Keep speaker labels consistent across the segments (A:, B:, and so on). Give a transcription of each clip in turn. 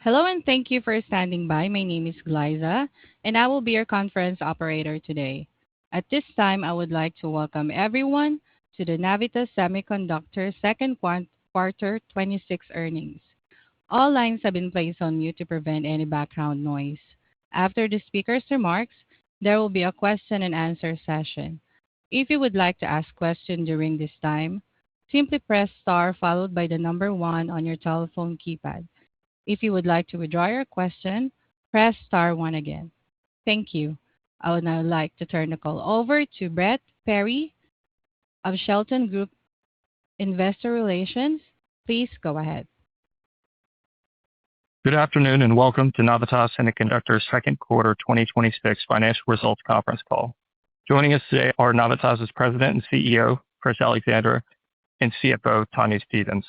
A: Hello and thank you for standing by. My name is Glyza, and I will be your conference operator today. At this time, I would like to welcome everyone to the Navitas Semiconductor Quarter 26 earnings. All lines have been placed on mute to prevent any background noise. After the speaker's remarks, there will be a question and answer session. If you would like to ask questions during this time, simply press star followed by the number 1 on your telephone keypad. If you would like to withdraw your question, press star 1 again. Thank you. I would now like to turn the call over to Brett Perry of Shelton Group Investor Relations. Please go ahead.
B: Good afternoon and welcome to Navitas Semiconductor's Quarter 2026 financial results conference call. Joining us today are Navitas' President and CEO, Chris Alexandre, and CFO, Tanya Stevens.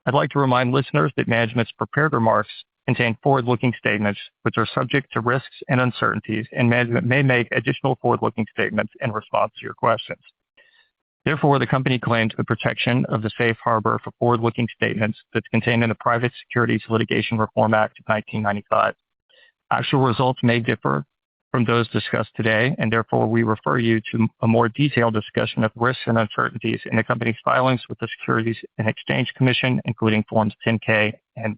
B: I'd like to remind listeners that management's prepared remarks contain forward-looking statements which are subject to risks and uncertainties, and management may make additional forward-looking statements in response to your questions. Therefore, the company claims the protection of the safe harbor for forward-looking statements that's contained in the Private Securities Litigation Reform Act of 1995. Actual results may differ from those discussed today, and therefore we refer you to a more detailed discussion of risks and uncertainties in the company's filings with the Securities and Exchange Commission, including Forms 10-K and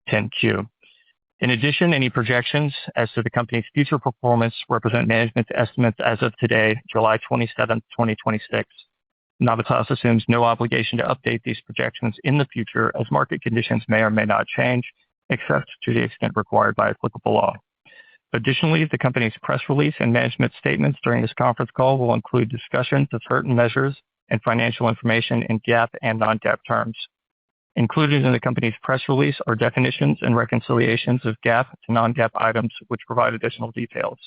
B: 10-Q. In addition, any projections as to the company's future performance represent management's estimates as of today, July 27, 2026. Navitas assumes no obligation to update these projections in the future as market conditions may or may not change, except to the extent required by applicable law. Additionally, the company's press release and management statements during this conference call will include discussions of certain measures and financial information in GAAP and non-GAAP terms. Included in the company's press release are definitions and reconciliations of GAAP to non-GAAP items which provide additional details.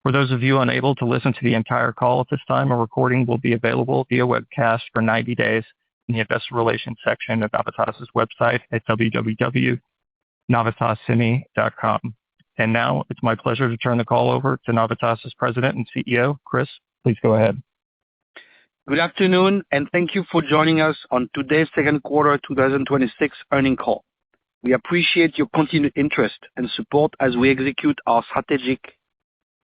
B: For those of you unable to listen to the entire call at this time, a recording will be available via webcast for 90 days in the Investor Relations section of Navitas' website at www.navitassemi.com. And now it's my pleasure to turn the call over to Navitas' President and CEO, Chris. Please go ahead.
C: Good afternoon, and thank you for joining us on today's Quarter 2026 earnings call. We appreciate your continued interest and support as we execute our strategic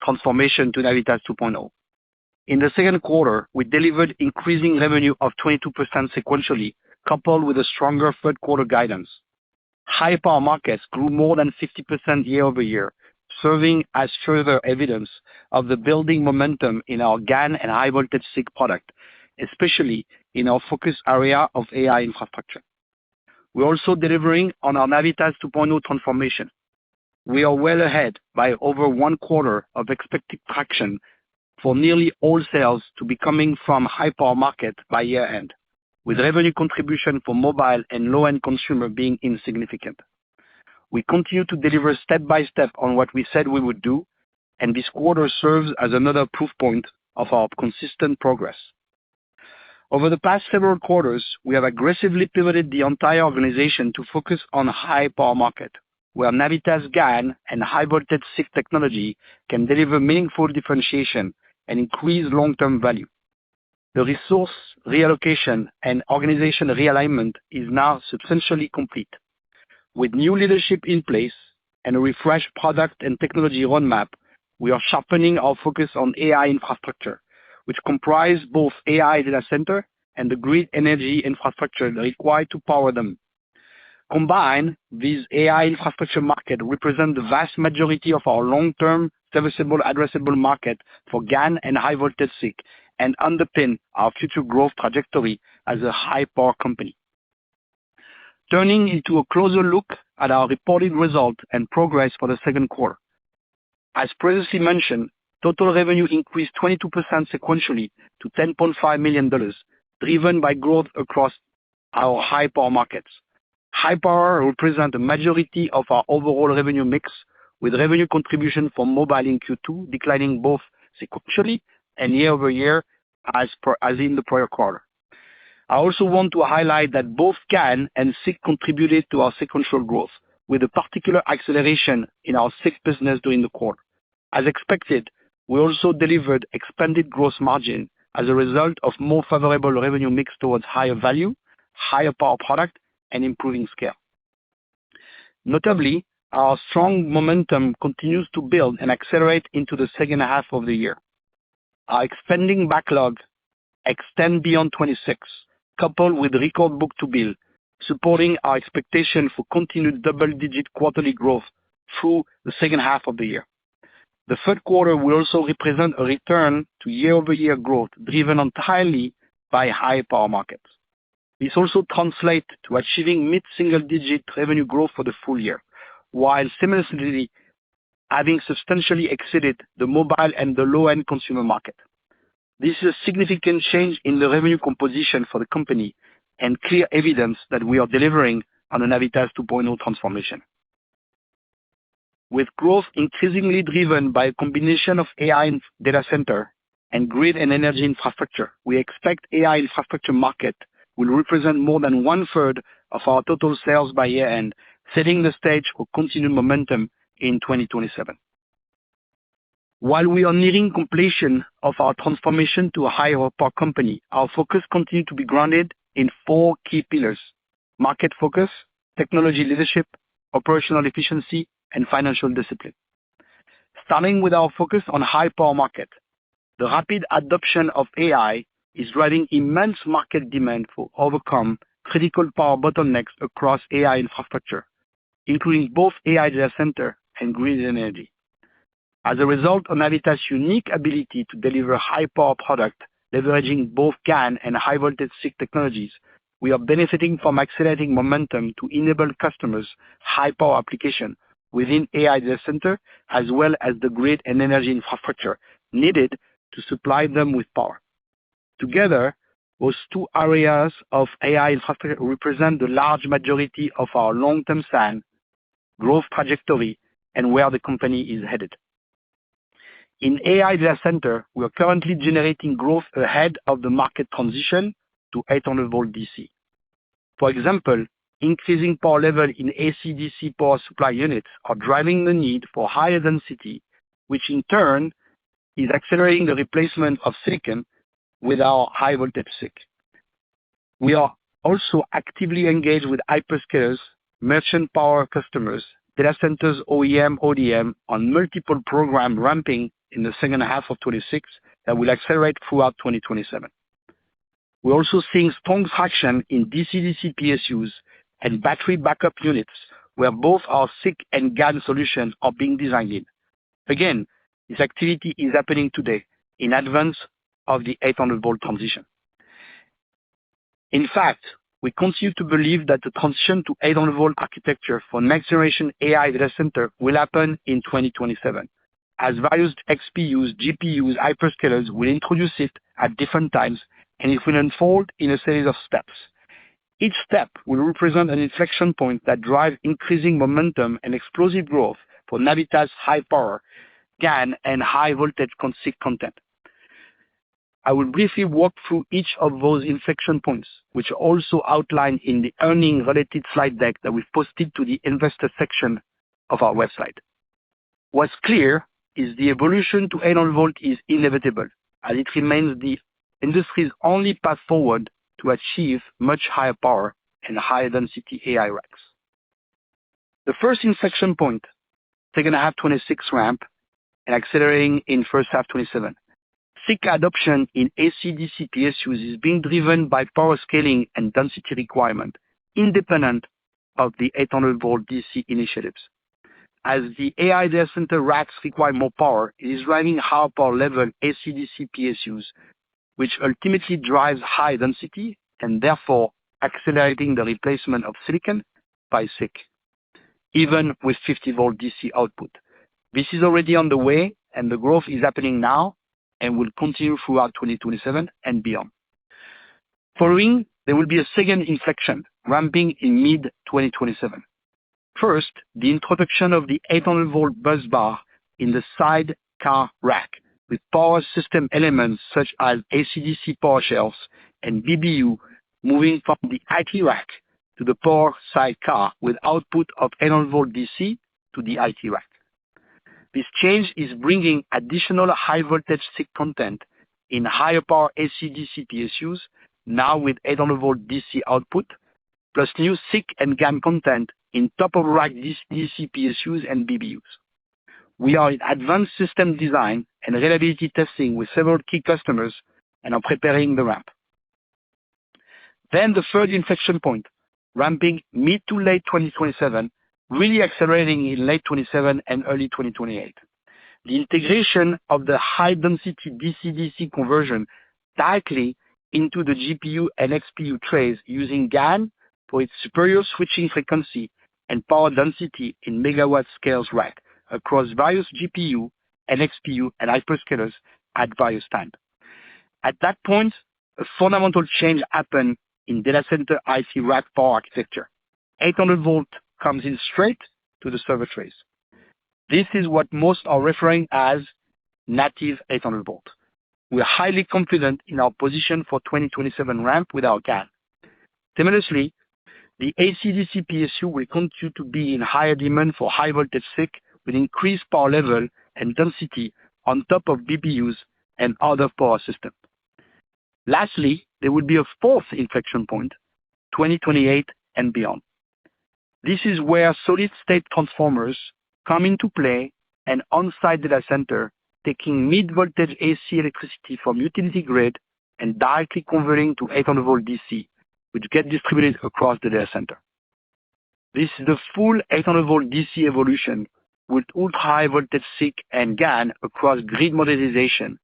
C: transformation to Navitas 2.0. In the Q2, we delivered increasing revenue of 22% sequentially, coupled with a stronger Q3 guidance. High power markets grew more than 50% year over year, serving as further evidence of the building momentum in our GaN and high voltage SiC product, especially in our focus area of AI infrastructure. We're also delivering on our Navitas 2.0 transformation. We are well ahead by over 1 quarter of expected traction for nearly all sales to be coming from high power market by year end, with revenue contribution for mobile and low-end consumer being insignificant. We continue to deliver step by step on what we said we would do, and this quarter serves as another proof point of our consistent progress. Over the past several quarters, we have aggressively pivoted the entire organization to focus on high power market, where Navitas GaN and high voltage SiC technology can deliver meaningful differentiation and increase long-term value. The resource reallocation and organization realignment is now substantially complete. With new leadership in place and a refreshed product and technology roadmap, we are sharpening our focus on AI infrastructure, which comprise both AI data center and the grid energy infrastructure required to power them. Combined, these AI infrastructure market represent the vast majority of our long-term serviceable addressable market for GaN and high voltage SiC, and underpin our future growth trajectory as a high power company. Turning into a closer look at our reported result and progress for the Q2. As previously mentioned, total revenue increased 22% sequentially to $10.5 million, driven by growth across our high power markets. High power represent a majority of our overall revenue mix, with revenue contribution from mobile in Q2 declining both sequentially and year over year as in the prior quarter. I also want to highlight that both GaN and SiC contributed to our sequential growth, with a particular acceleration in our SiC business during the quarter. As expected, we also delivered expanded gross margin as a result of more favorable revenue mix towards higher value, higher power product, and improving scale. Notably, our strong momentum continues to build and accelerate into the second half of the year. Our expanding backlog extend beyond 26, coupled with record book-to-bill, supporting our expectation for continued double-digit quarterly growth through the second half of the year. The third quarter will also represent a return to year-over-year growth driven entirely by high power markets. This also translates to achieving mid-single-digit revenue growth for the full year, while simultaneously having substantially exceeded the mobile and the low-end consumer market. This is a significant change in the revenue composition for the company and clear evidence that we are delivering on the Navitas 2.0 transformation. With growth increasingly driven by a combination of AI and data center and grid and energy infrastructure, we expect AI infrastructure market will represent more than 1/3 of our total sales by year-end, setting the stage for continued momentum in 2027. While we are nearing completion of our transformation to a higher power company, our focus continues to be grounded in 4 key pillars: market focus, technology leadership, operational efficiency, and financial discipline. Starting with our focus on high power market, the rapid adoption of AI is driving immense market demand for overcome critical power bottlenecks across AI infrastructure, including both AI data center and grid energy. As a result of Navitas' unique ability to deliver high power product, leveraging both GaN and high voltage SiC technologies, we are benefiting from accelerating momentum to enable customers' high power application within AI data center, as well as the grid and energy infrastructure needed to supply them with power. Together, those 2 areas of AI infrastructure represent the large majority of our long-term SAM growth trajectory and where the company is headed. In AI data center, we are currently generating growth ahead of the market transition to 800 volt DC. For example, increasing power level in AC/DC power supply units are driving the need for higher density, which in turn is accelerating the replacement of silicon with our high voltage SiC. We are also actively engaged with hyperscalers, merchant power customers, data centers, OEM, ODM on multiple programs ramping in the second half of 2026 that will accelerate throughout 2027. We're also seeing strong traction in DC/DC PSUs and battery backup units, where both our SiC and GaN solutions are being designed in. Again, this activity is happening today in advance of the 800 volt transition. In fact, we continue to believe that the transition to 800 volt architecture for next generation AI data center will happen in 2027, as various XPUs, GPUs, hyperscalers will introduce it at different times, and it will unfold in a series of steps. Each step will represent an inflection point that drives increasing momentum and explosive growth for Navitas high power, GaN, and high voltage SiC content. I will briefly walk through each of those inflection points, which are also outlined in the earnings related slide deck that we've posted to the investor section of our website. What's clear is the evolution to 800 volt is inevitable, as it remains the industry's only path forward to achieve much higher power and higher density AI racks. The first inflection point, second half 2026 ramp and accelerating in first half 2027. SiC adoption in AC/DC PSUs is being driven by power scaling and density requirement, independent of the 800 volt DC initiatives. As the AI data center racks require more power, it is driving higher power level AC/DC PSUs, which ultimately drives high density and therefore accelerating the replacement of silicon by SiC, even with 50 volt DC output. This is already on the way, and the growth is happening now and will continue throughout 2027 and beyond. Following, there will be a second inflection, ramping in mid-2027. First, the introduction of the 800 volt bus bar in the sidecar rack with power system elements such as AC/DC power shelves and BBU moving from the IT rack to the power sidecar with output of 800 volt DC to the IT rack. This change is bringing additional high voltage SiC content in higher power AC/DC PSUs, now with 800 volt DC output, plus new SiC and GaN content in top-of-rack DC PSUs and BBUs. We are in advanced system design and reliability testing with several key customers and are preparing the ramp. Then the third inflection point, ramping mid to late 2027, really accelerating in late 2027 and early 2028. The integration of the high-density DC-DC conversion directly into the GPU and XPU trays using GaN for its superior switching frequency and power density in megawatt scales rack across various GPU and XPU and hyperscalers at various times. At that point, a fundamental change happened in data center IC rack power architecture. 800 volt comes in straight to the server trays. This is what most are referring as native 800 volt. We are highly confident in our position for 2027 ramp with our GaN. Similarly, the AC-DC PSU will continue to be in higher demand for high voltage SiC with increased power level and density on top of BBUs and other power systems. Lastly, there will be a fourth inflection point, 2028 and beyond. This is where solid-state transformers come into play and on-site data center taking mid-voltage AC electricity from utility grid and directly converting to 800 volt DC, which get distributed across the data center. This is the full 800 volt DC evolution with ultra-high voltage SiC and GaN across grid modernization,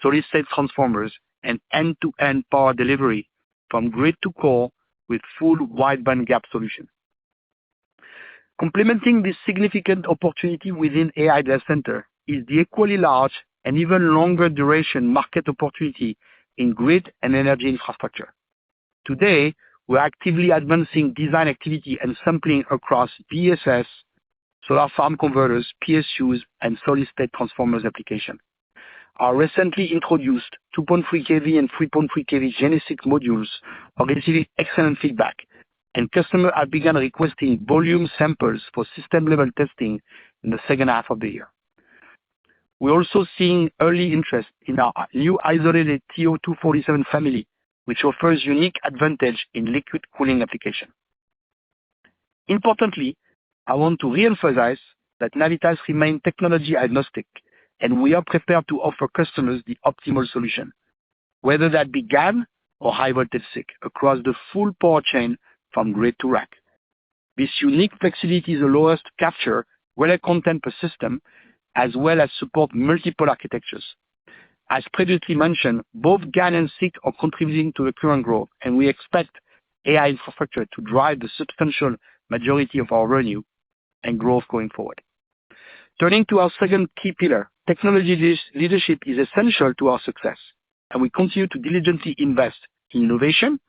C: solid-state transformers, and end-to-end power delivery from grid to core with full wideband gap solution. Complementing this significant opportunity within AI data center is the equally large and even longer duration market opportunity in grid and energy infrastructure. Today, we're actively advancing design activity and sampling across BSS, solar farm converters, PSUs, and solid-state transformers application. Our recently introduced 2.3 kV and 3.3 kV GeneSiC modules are receiving excellent feedback, and customers have begun requesting volume samples for system-level testing in the second half of the year. We're also seeing early interest in our new isolated TO247 family, which offers unique advantage in liquid cooling application. Importantly, I want to reemphasize that Navitas remains technology agnostic, and we are prepared to offer customers the optimal solution, whether that be GaN or high voltage SiC across the full power chain from grid to rack. These unique flexibilities allow us to capture greater content per system as well as support multiple architectures. As previously mentioned, both GaN and SiC are contributing to the current growth, and we expect AI infrastructure to drive the substantial majority of our revenue and growth going forward. Turning to our second key pillar, technology leadership is essential to our success, and we continue to diligently invest in innovation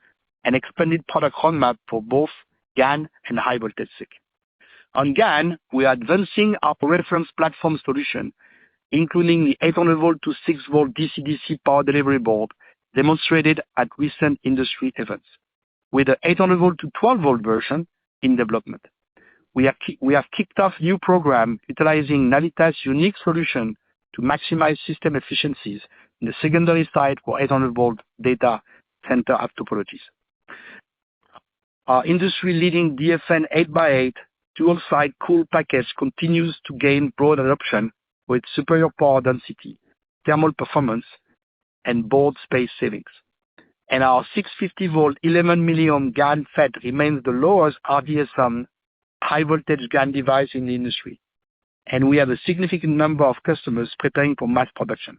C: and expanded product roadmap for both GaN and high voltage SiC. On GaN, we are advancing our reference platform solution, including the 800 volt to 6 volt DC-DC power delivery board demonstrated at recent industry events, with the 800 volt to 12 volt version in development. We have kicked off new program utilizing Navitas' unique solution to maximize system efficiencies in the secondary side for 800 volt data center app topologies. Our industry-leading DFN 8x8 dual-side cool package continues to gain broad adoption with superior power density, thermal performance, and board space savings. And our 650 volt 11 milliohm GaN FET remains the lowest RDSM high voltage GaN device in the industry, and we have a significant number of customers preparing for mass production.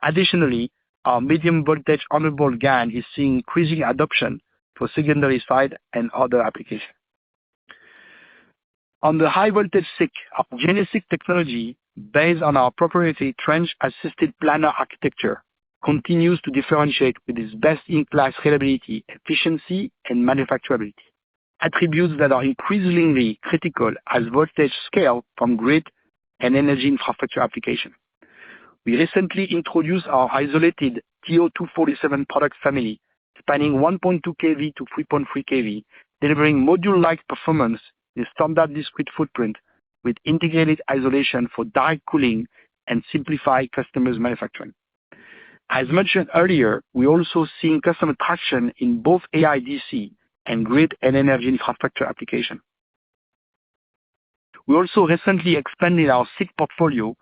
C: Additionally, our medium voltage 100 volt GaN is seeing increasing adoption for secondary side and other applications. On the high voltage SiC, our GeneSiC technology, based on our proprietary trench-assisted planar architecture, continues to differentiate with its best-in-class reliability, efficiency, and manufacturability, attributes that are increasingly critical as voltage scale from grid and energy infrastructure application. We recently introduced our isolated TO247 product family, spanning 1.2 kV to 3.3 kV, delivering module-like performance in standard discrete footprint with integrated isolation for direct cooling and simplify customers' manufacturing. As mentioned earlier, we're also seeing customer traction in both AI DC and grid and energy infrastructure application. We also recently expanded our SiC portfolio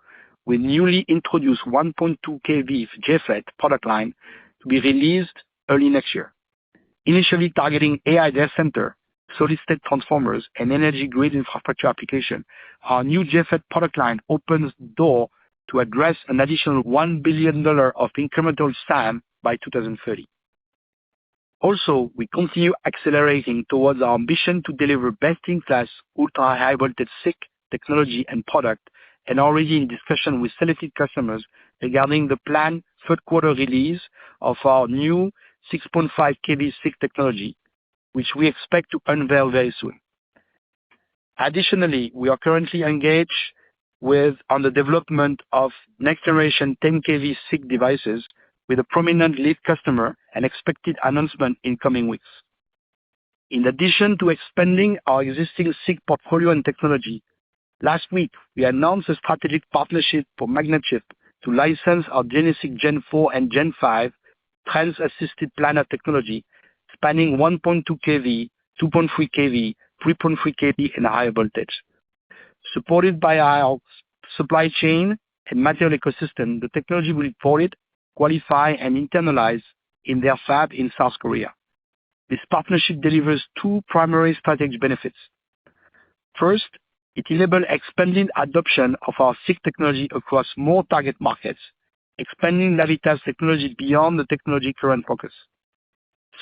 C: with newly introduced 1.2 kV JFET product line to be released early next year. Initially targeting AI data center, solid-state transformers, and energy grid infrastructure application, our new JFET product line opens the door to address an additional $1 billion of incremental SAM by 2030. Also, we continue accelerating towards our ambition to deliver best-in-class ultra-high voltage SiC technology and product, and already in discussion with selected customers regarding the planned third quarter release of our new 6.5 kV SiC technology, which we expect to unveil very soon. Additionally, we are currently engaged on the development of next generation 10 kV SiC devices with a prominent lead customer and expected announcement in coming weeks. In addition to expanding our existing SiC portfolio and technology, last week we announced a strategic partnership for Magnachip to license our GeneSiC Gen 4 and Gen 5 trans-assisted planar technology spanning 1.2 kV, 2.3 kV, 3.3 kV, and higher voltage. Supported by our supply chain and material ecosystem, the technology will be ported, qualify, and internalize in their fab in South Korea. This partnership delivers two primary strategic benefits. First, it enables expanding adoption of our SiC technology across more target markets, expanding Navitas technology beyond the technology current focus.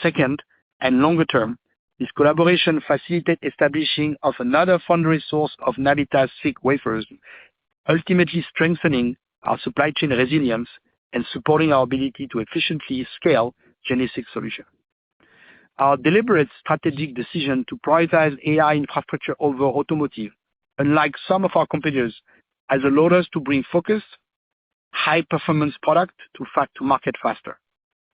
C: Second, and longer term, this collaboration facilitates establishing of another foundry source of Navitas SiC wafers, ultimately strengthening our supply chain resilience and supporting our ability to efficiently scale GeneSiC solution. Our deliberate strategic decision to prioritize AI infrastructure over automotive, unlike some of our competitors, has allowed us to bring focused, high-performance product to market faster.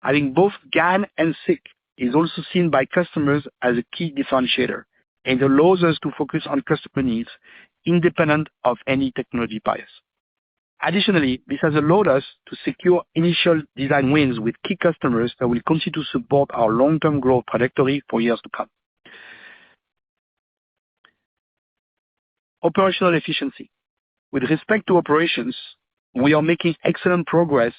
C: Having both GaN and SiC is also seen by customers as a key differentiator and allows us to focus on customer needs independent of any technology bias. Additionally, this has allowed us to secure initial design wins with key customers that will continue to support our long-term growth trajectory for years to come. Operational efficiency. With respect to operations, we are making excellent progress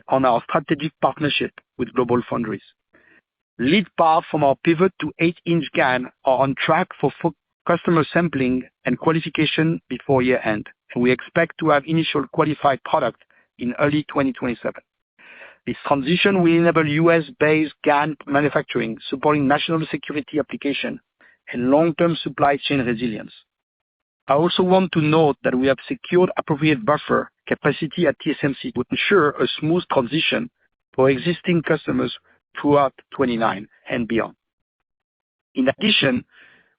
C: on our strategic partnership with GlobalFoundries. Lead path from our pivot to 8-inch GaN are on track for customer sampling and qualification before year end, and we expect to have initial qualified product in early 2027. This transition will enable US-based GaN manufacturing, supporting national security application and long-term supply chain resilience. I also want to note that we have secured appropriate buffer capacity at TSMC to ensure a smooth transition for existing customers throughout 2029 and beyond. In addition,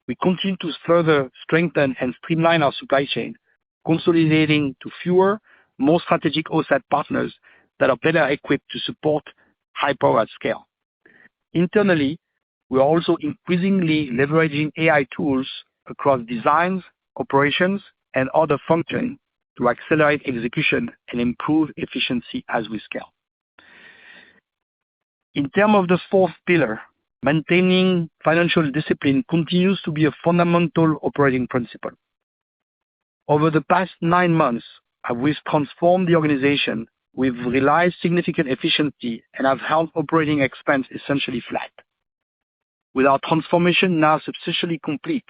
C: we continue to further strengthen and streamline our supply chain, consolidating to fewer, more strategic OSAT partners that are better equipped to support high power at scale. Internally, we are also increasingly leveraging AI tools across designs, operations, and other functions to accelerate execution and improve efficiency as we scale. In terms of the fourth pillar, maintaining financial discipline continues to be a fundamental operating principle. Over the past 9 months, we've transformed the organization. We've realized significant efficiency and have held operating expense essentially flat. With our transformation now substantially complete,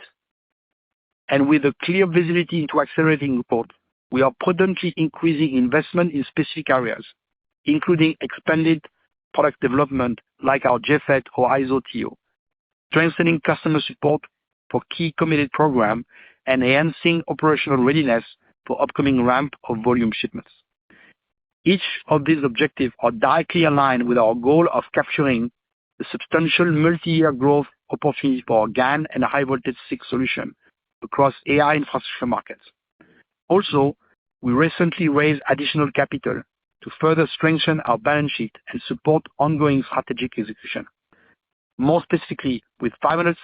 C: and with a clear visibility into accelerating growth, we are prudently increasing investment in specific areas, including expanded product development like our JFET or ISO-TO, strengthening customer support for key committed program, and enhancing operational readiness for upcoming ramp of volume shipments. Each of these objectives are directly aligned with our goal of capturing the substantial multi-year growth opportunity for our GaN and high voltage SiC solution across AI infrastructure markets. Also, we recently raised additional capital to further strengthen our balance sheet and support ongoing strategic execution. More specifically, with $567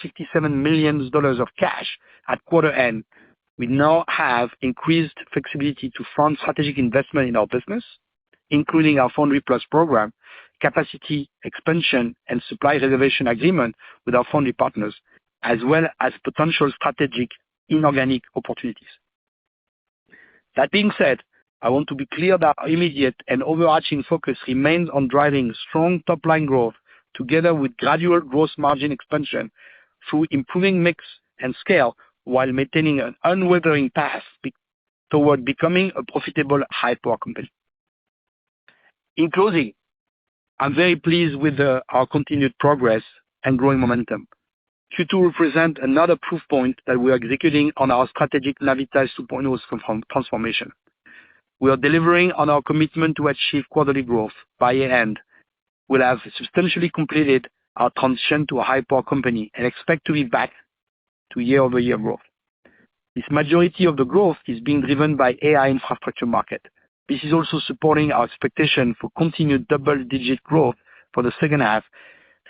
C: million of cash at quarter end, we now have increased flexibility to fund strategic investment in our business, including our Foundry Plus program, capacity expansion, and supply reservation agreement with our foundry partners, as well as potential strategic inorganic opportunities. That being said, I want to be clear that our immediate and overarching focus remains on driving strong top-line growth together with gradual gross margin expansion through improving mix and scale while maintaining an unwavering path toward becoming a profitable high-power company. In closing, I'm very pleased with our continued progress and growing momentum. Q2 represents another proof point that we are executing on our strategic Navitas 2.0 transformation. We are delivering on our commitment to achieve quarterly growth by year-end. We'll have substantially completed our transition to a high-power company and expect to be back to year-over-year growth. This majority of the growth is being driven by AI infrastructure market. This is also supporting our expectation for continued double-digit growth for the second half,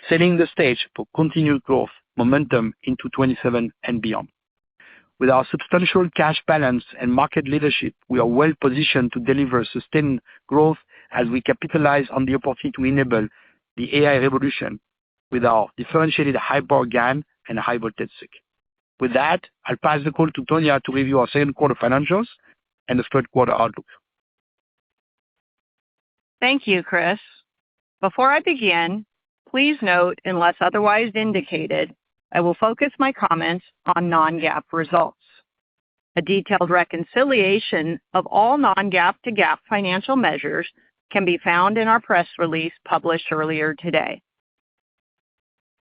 C: setting the stage for continued growth momentum into 2027 and beyond. With our substantial cash balance and market leadership, we are well positioned to deliver sustained growth as we capitalize on the opportunity to enable the AI revolution with our differentiated high-power GaN and high-voltage SiC. With that, I'll pass the call to Tonya to review our second quarter financials and the third quarter outlook.
D: Thank you, Chris. Before I begin, please note, unless otherwise indicated, I will focus my comments on non-GAAP results. A detailed reconciliation of all non-GAAP to GAAP financial measures can be found in our press release published earlier today.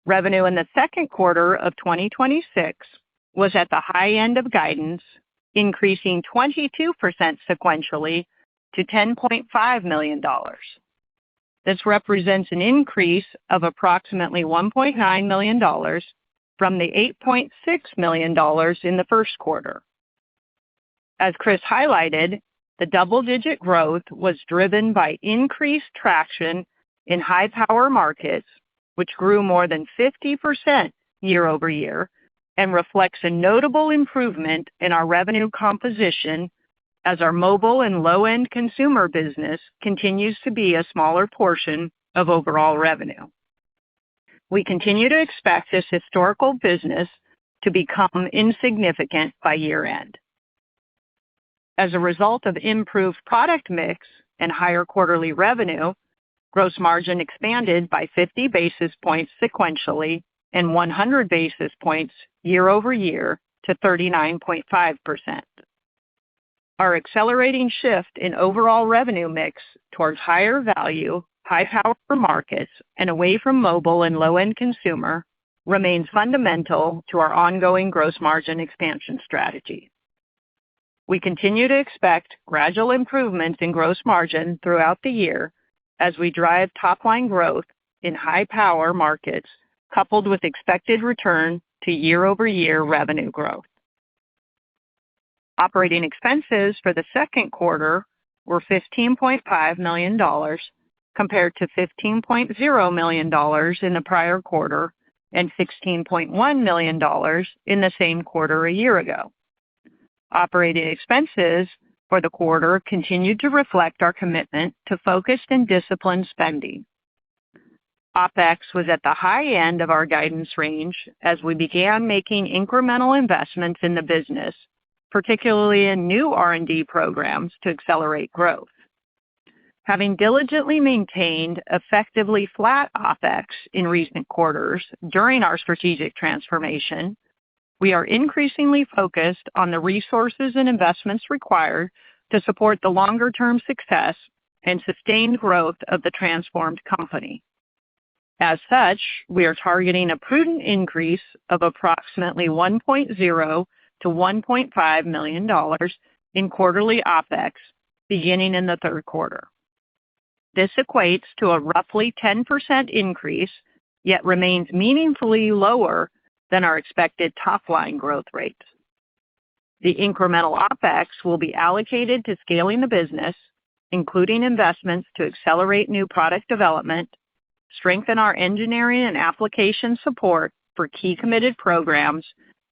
D: Revenue in the second quarter of 2026 was at the high end of guidance, increasing 22% sequentially to $10.5 million. This represents an increase of approximately $1.9 million from the $8.6 million in the first quarter. As Chris highlighted, the double-digit growth was driven by increased traction in high-power markets, which grew more than 50% year-over-year and reflects a notable improvement in our revenue composition as our mobile and low-end consumer business continues to be a smaller portion of overall revenue. We continue to expect this historical business to become insignificant by year-end. As a result of improved product mix and higher quarterly revenue, gross margin expanded by 50 basis points sequentially and 100 basis points year-over-year to 39.5%. Our accelerating shift in overall revenue mix towards higher value, high-power markets and away from mobile and low-end consumer remains fundamental to our ongoing gross margin expansion strategy. We continue to expect gradual improvements in gross margin throughout the year as we drive top-line growth in high-power markets, coupled with expected return to year-over-year revenue growth. Operating expenses for the second quarter were $15.5 million compared to $15.0 million in the prior quarter and $16.1 million in the same quarter a year ago. Operating expenses for the quarter continued to reflect our commitment to focused and disciplined spending. OpEx was at the high end of our guidance range as we began making incremental investments in the business, particularly in new R&D programs to accelerate growth. Having diligently maintained effectively flat OpEx in recent quarters during our strategic transformation, we are increasingly focused on the resources and investments required to support the longer-term success and sustained growth of the transformed company. As such, we are targeting a prudent increase of approximately $1.0 to $1.5 million in quarterly OpEx beginning in the third quarter. This equates to a roughly 10% increase, yet remains meaningfully lower than our expected top-line growth rates. The incremental OpEx will be allocated to scaling the business, including investments to accelerate new product development, strengthen our engineering and application support for key committed programs,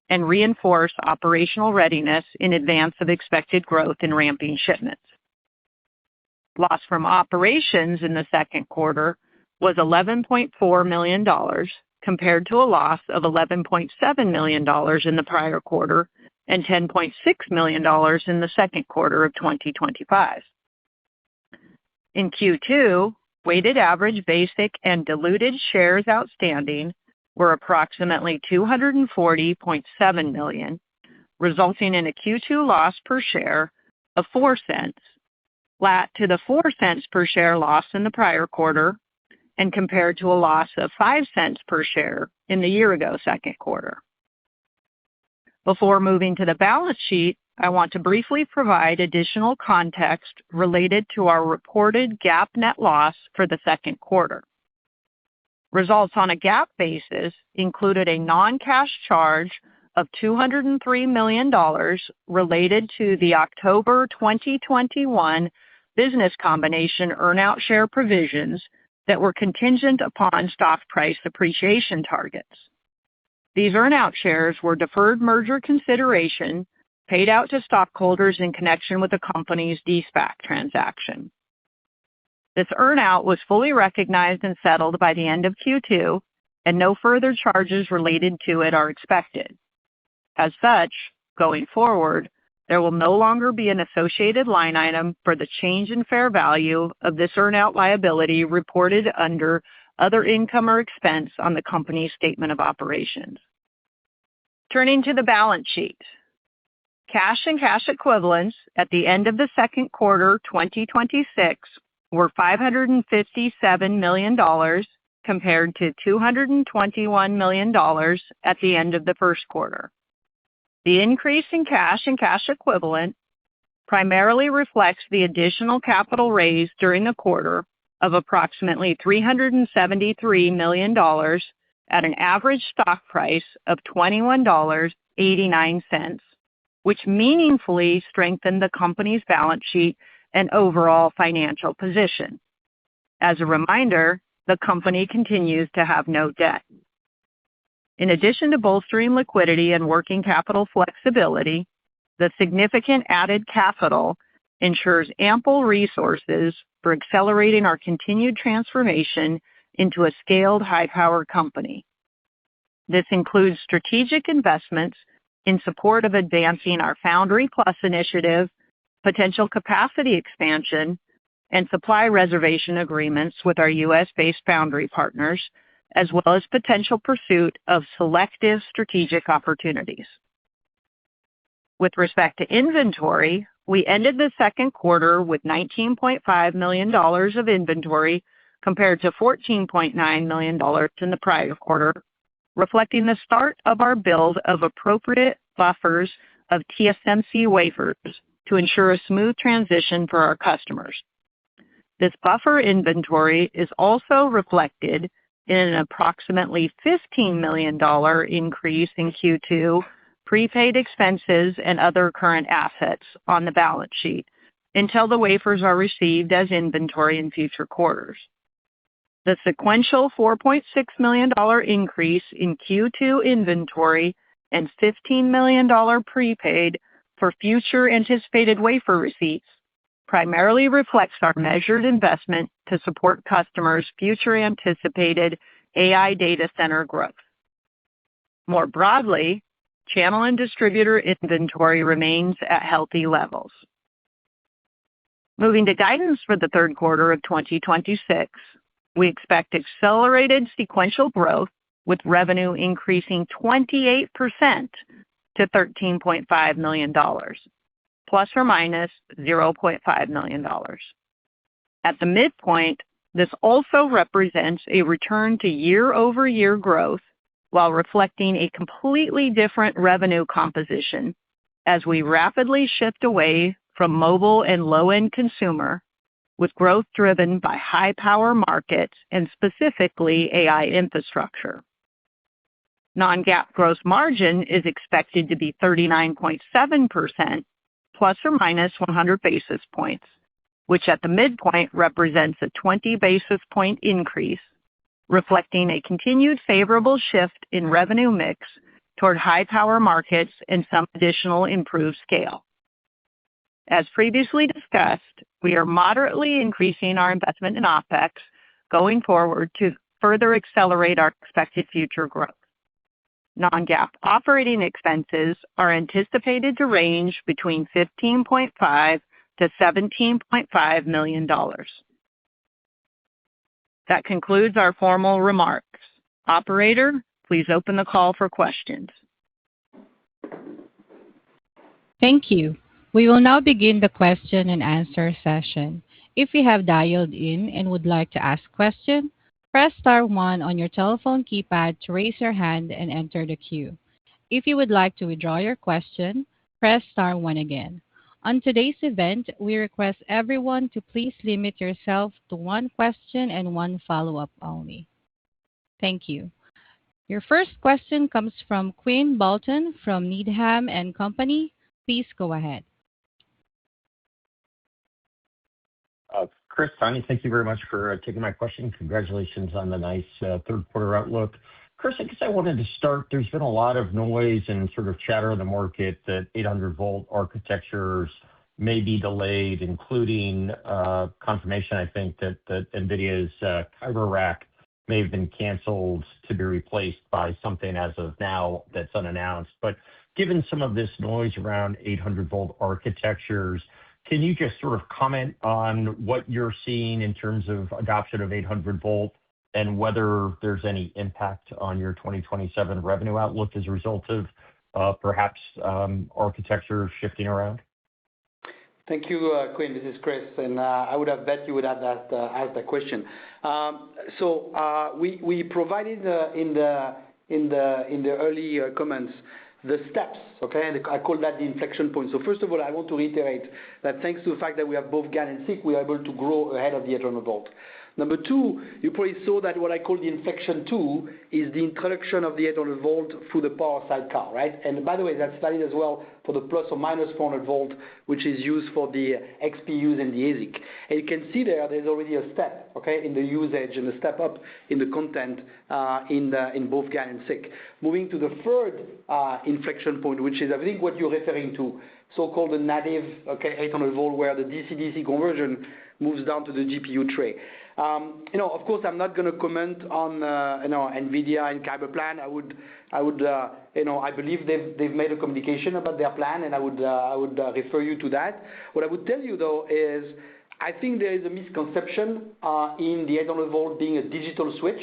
D: and reinforce operational readiness in advance of expected growth in ramping shipments. Loss from operations in the second quarter was $11.4 million compared to a loss of $11.7 million in the prior quarter and $10.6 million in the second quarter of 2025. In Q2, weighted average basic and diluted shares outstanding were approximately 240.7 million, resulting in a Q2 loss per share of 4 cents, flat to the 4 cents per share loss in the prior quarter and compared to a loss of 5 cents per share in the year-ago second quarter. Before moving to the balance sheet, I want to briefly provide additional context related to our reported GAAP net loss for the second quarter. Results on a GAAP basis included a non-cash charge of $203 million related to the October 2021 business combination earnout share provisions that were contingent upon stock price appreciation targets. These earnout shares were deferred merger consideration paid out to stockholders in connection with the company's de-SPAC transaction. This earnout was fully recognized and settled by the end of Q2, and no further charges related to it are expected. As such, going forward, there will no longer be an associated line item for the change in fair value of this earnout liability reported under other income or expense on the company's statement of operations. Turning to the balance sheet. Cash and cash equivalents at the end of the second quarter 2026 were $557 million compared to $221 million at the end of the first quarter. The increase in cash and cash equivalent primarily reflects the additional capital raised during the quarter of approximately $373 million at an average stock price of $21.89, which meaningfully strengthened the company's balance sheet and overall financial position. As a reminder, the company continues to have no debt. In addition to bolstering liquidity and working capital flexibility, the significant added capital ensures ample resources for accelerating our continued transformation into a scaled high-power company. This includes strategic investments in support of advancing our Foundry Plus initiative, potential capacity expansion, and supply reservation agreements with our U.S.-based foundry partners, as well as potential pursuit of selective strategic opportunities. With respect to inventory, we ended the second quarter with $19.5 million of inventory compared to $14.9 million in the prior quarter, reflecting the start of our build of appropriate buffers of TSMC wafers to ensure a smooth transition for our customers. This buffer inventory is also reflected in an approximately $15 million increase in Q2 prepaid expenses and other current assets on the balance sheet until the wafers are received as inventory in future quarters. The sequential $4.6 million increase in Q2 inventory and $15 million prepaid for future anticipated wafer receipts primarily reflects our measured investment to support customers' future anticipated AI data center growth. More broadly, channel and distributor inventory remains at healthy levels. Moving to guidance for the third quarter of 2026, we expect accelerated sequential growth with revenue increasing 28% to $13.5 million, plus or minus $0.5 million. At the midpoint, this also represents a return to year-over-year growth while reflecting a completely different revenue composition as we rapidly shift away from mobile and low-end consumer, with growth driven by high-power markets and specifically AI infrastructure. Non-GAAP gross margin is expected to be 39.7%, plus or minus 100 basis points, which at the midpoint represents a 20 basis point increase, reflecting a continued favorable shift in revenue mix toward high-power markets and some additional improved scale. As previously discussed, we are moderately increasing our investment in OpEx going forward to further accelerate our expected future growth. Non-GAAP operating expenses are anticipated to range between $15.5 to $17.5 million. That concludes our formal remarks. Operator, please open the call for questions.
A: Thank you. We will now begin the question and answer session. If you have dialed in and would like to ask a question, press star 1 on your telephone keypad to raise your hand and enter the queue. If you would like to withdraw your question, press star 1 again. On today's event, we request everyone to please limit yourself to one question and one follow-up only. Thank you. Your first question comes from Quinn Bolton from Needham & Company. Please go ahead.
E: Chris, Tanya, thank you very much for taking my question. Congratulations on the nice third quarter outlook. Chris, I guess I wanted to start. There's been a lot of noise and sort of chatter in the market that 800-volt architectures may be delayed, including confirmation, I think, that NVIDIA's Kyber rack may have been canceled to be replaced by something as of now that's unannounced. But given some of this noise around 800-volt architectures, can you just sort of comment on what you're seeing in terms of adoption of 800-volt and whether there's any impact on your 2027 revenue outlook as a result of perhaps architecture shifting around?
C: Thank you, Quinn. This is Chris, and I would have bet you would have asked that question. So we provided in the early comments the steps, okay? And I call that the inflection point. So first of all, I want to reiterate that thanks to the fact that we have both GaN and SiC, we are able to grow ahead of the 800 volt. Number two, you probably saw that what I call the inflection 2 is the introduction of the 800 volt through the power sidecar, right? And by the way, that's valid as well for the plus or minus 400 volt, which is used for the XPUs and the ASIC. And you can see there's already a step, okay, in the usage and a step up in the content in both GaN and SiC. Moving to the third inflection point, which is I think what you're referring to, so-called the native 800 volt, where the DC-DC conversion moves down to the GPU tray. Of course, I'm not going to comment on NVIDIA and Kyber plan. I believe they've made a communication about their plan, and I would refer you to that. What I would tell you though is I think there is a misconception in the 800 volt being a digital switch.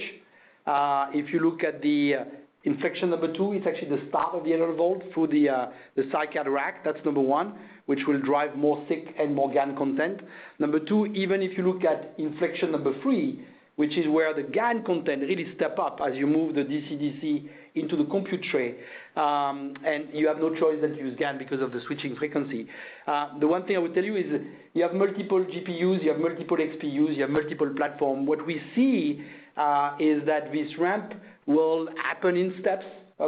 C: If you look at the inflection number 2, it's actually the start of the 800 volt through the sidecar rack. That's number 1, which will drive more SiC and more GaN content. Number 2, even if you look at inflection number 3, which is where the GaN content really step up as you move the DC-DC into the compute tray, and you have no choice than to use GaN because of the switching frequency. The one thing I would tell you is you have multiple GPUs, you have multiple XPUs, you have multiple platforms. What we see is that this ramp will happen in steps